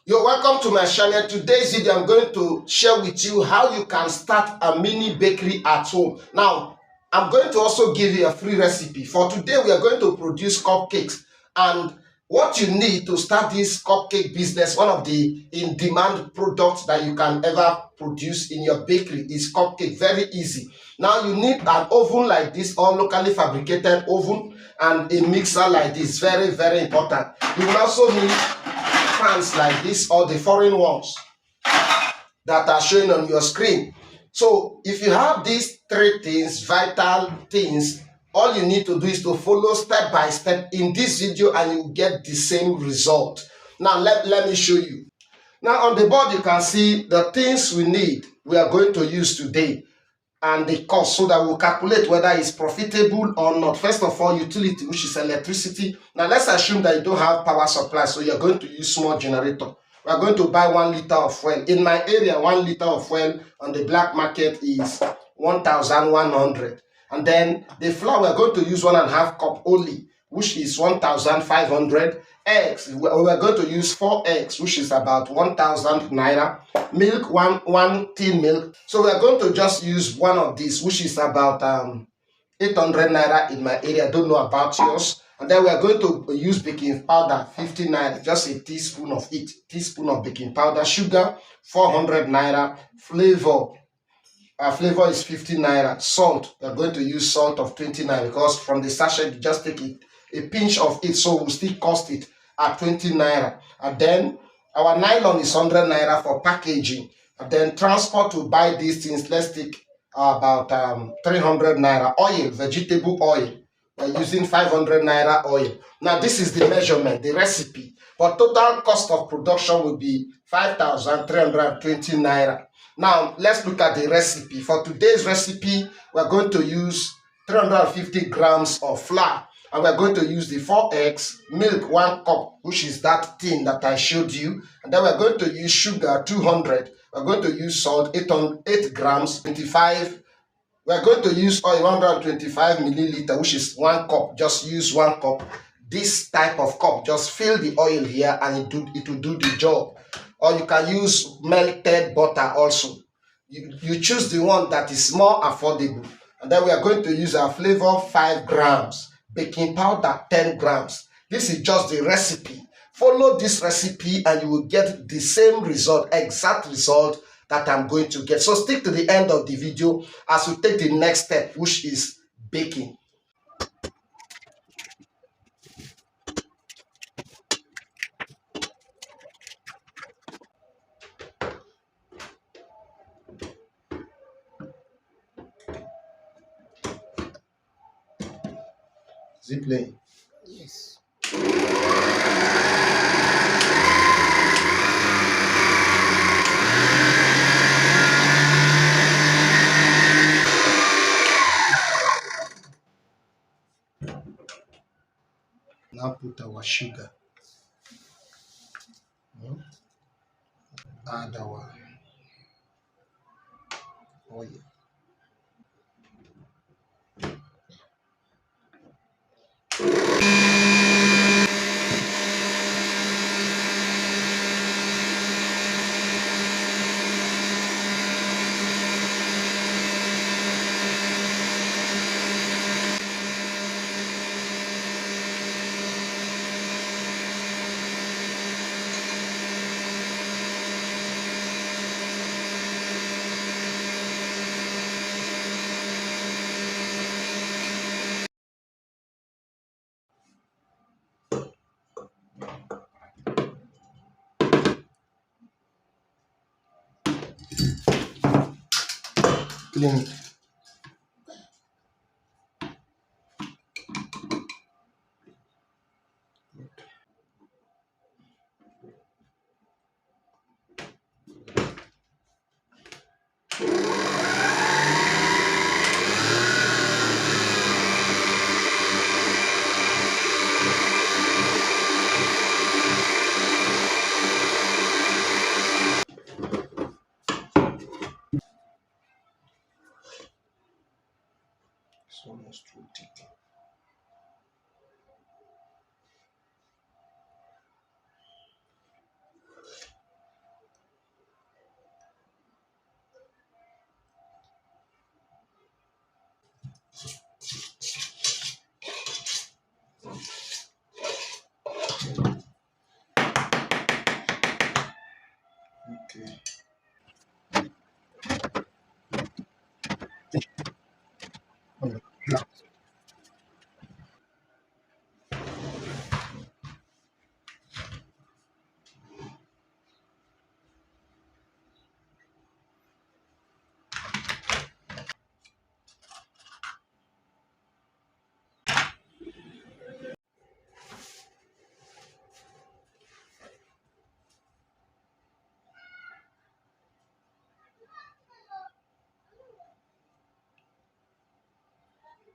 You're welcome to my channel. Today's video I'm going to share with you how you can start a mini bakery at home. Now I'm going to also give you a free recipe. For today we are going to produce cupcakes, and what you need to start this cupcake business, one of the in-demand products that you can ever produce in your bakery is cupcake. Very easy. Now you need an oven like this, or locally fabricated oven, and a mixer like this. Very important. You will also need pans like this, or the foreign ones that are showing on your screen. So if you have these three things, vital things, all you need to do is to follow step by step in this video and you get the same result. Now let me show you. Now on the board you can see the things we are going to use today, and the cost, so that we'll calculate whether it's profitable or not. First of all, utility, which is electricity. Now let's assume that you don't have power supply, so you're going to use small generator. We are going to buy 1 liter of fuel. In my area, 1 liter of fuel on the black market is 1,100. And then the flour, we're going to use 1.5 cup only, which is 1,500. Eggs, we're going to use 4 eggs, which is about 1,000 naira. Milk, one tin milk. So we're going to just use one of these, which is about 800 naira in my area. I don't know about yours. And then we are going to use baking powder, 50 naira, just a teaspoon of it, teaspoon of baking powder. Sugar, 400 naira. Flavor is 50 naira. Salt, we are going to use salt of 20 naira, because from the sachet you just take it, a pinch of it, so we'll still cost it at 20 naira. And then our nylon is 100 naira for packaging. And then transport to buy these things, let's take about 300 naira. Oil, vegetable oil, we're using 500 naira oil. Now this is the measurement, the recipe, but total cost of production will be 5,320 naira. Now let's look at the recipe. For today's recipe, we're going to use 350 grams of flour, and we're going to use the 4 eggs, milk 1 cup, which is that tin that I showed you, and then we're going to use sugar 200. We're going to use salt 8 grams, 25. We're going to use oil 125 milliliter, which is 1 cup. Just use 1 cup. This type of cup, just fill the oil here and it will do the job. Or you can use melted butter also. You choose the one that is more affordable. And then we are going to use our flavor 5 grams, baking powder 10 grams. This is just the recipe. Follow this recipe and you will get the same result, exact result that I'm going to get. So stick to the end of the video as we take the next step, which is baking. Is it playing? Yes. Now put our sugar. Add our oil. Clean it. Okay.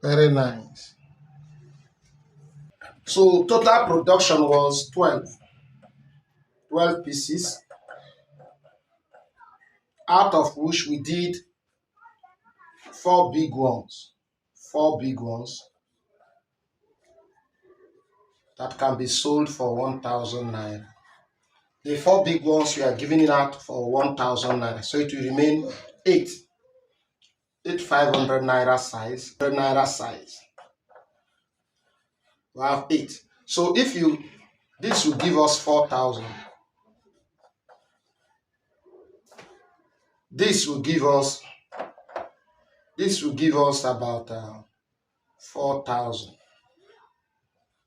Very nice. So total production was 12 pieces, out of which we did four big ones. Four big ones that can be sold for 1,000 naira. The four big ones we are giving it out for 1,000 naira. So it will remain eight. 500 naira size. 100 naira size. We have eight. So if you, this will give us 4,000. This will give us about 4,000,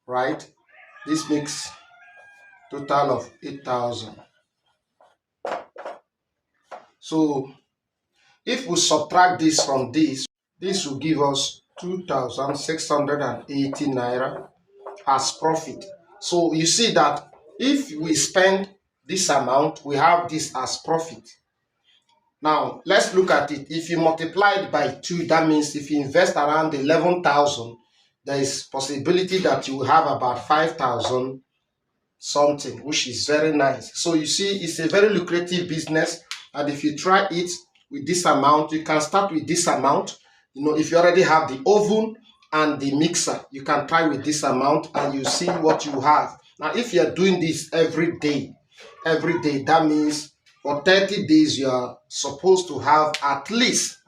right? This makes total of 8,000. So if we subtract this from this will give us 2,680 naira as profit. So you see that if we spend this amount, we have this as profit. Now let's look at it. If you multiply it by 2, that means if you invest around 11,000, there is possibility that you will have about 5,000 something, which is very nice. So you see, it's a very lucrative business, and if you try it with this amount, you can start with this amount. You know, if you already have the oven and the mixer, you can try with this amount and you see what you have. Now if you're doing this every day, that means for 30 days you are supposed to have at least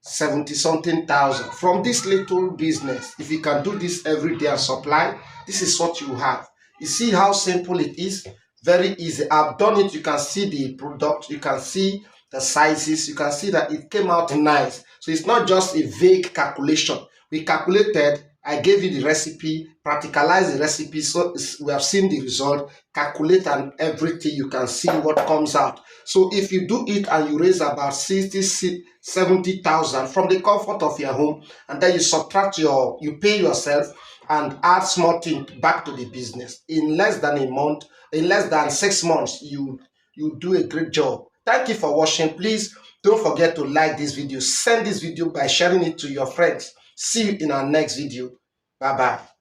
70 something thousand from this little business. If you can do this every day and supply, this is what you have. You see how simple it is? Very easy. I've done it. You can see the product, you can see the sizes, you can see that it came out nice. So it's not just a vague calculation. We calculated, I gave you the recipe, practicalize the recipe, so we have seen the result, calculate and everything, you can see what comes out. So if you do it and you raise about 60, 70,000 from the comfort of your home, and then you subtract you pay yourself and add small thing back to the business, in less than a month, in less than 6 months, you do a great job. Thank you for watching. Please don't forget to like this video. Send this video by sharing it to your friends. See you in our next video. Bye bye.